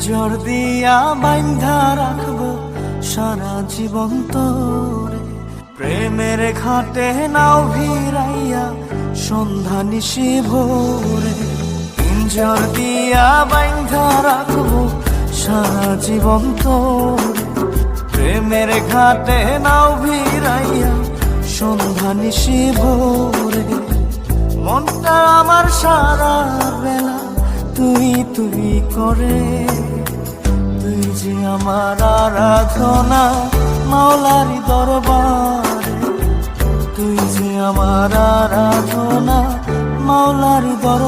পিঞ্জর দিয়া বাইন্ধা রাখবো সারা জীবন তোরে। প্রেমের ঘাটে নাও ভিড়াইয়া সন্ধ্যা নিশি ভোরে। পিঞ্জর দিয়া বাইন্ধা রাখবো সারা জীবন তোরে। প্রেমের ঘাটে নাও ভিড়াইয়া সন্ধ্যা নিশি ভোরে। মনটা আমার সারা বেলা তুই তুই করে। তুই যে আমার আরাধনা মাওলারি দরবারে। তুই যে আমার আরাধনা মাওলারি দরবারে।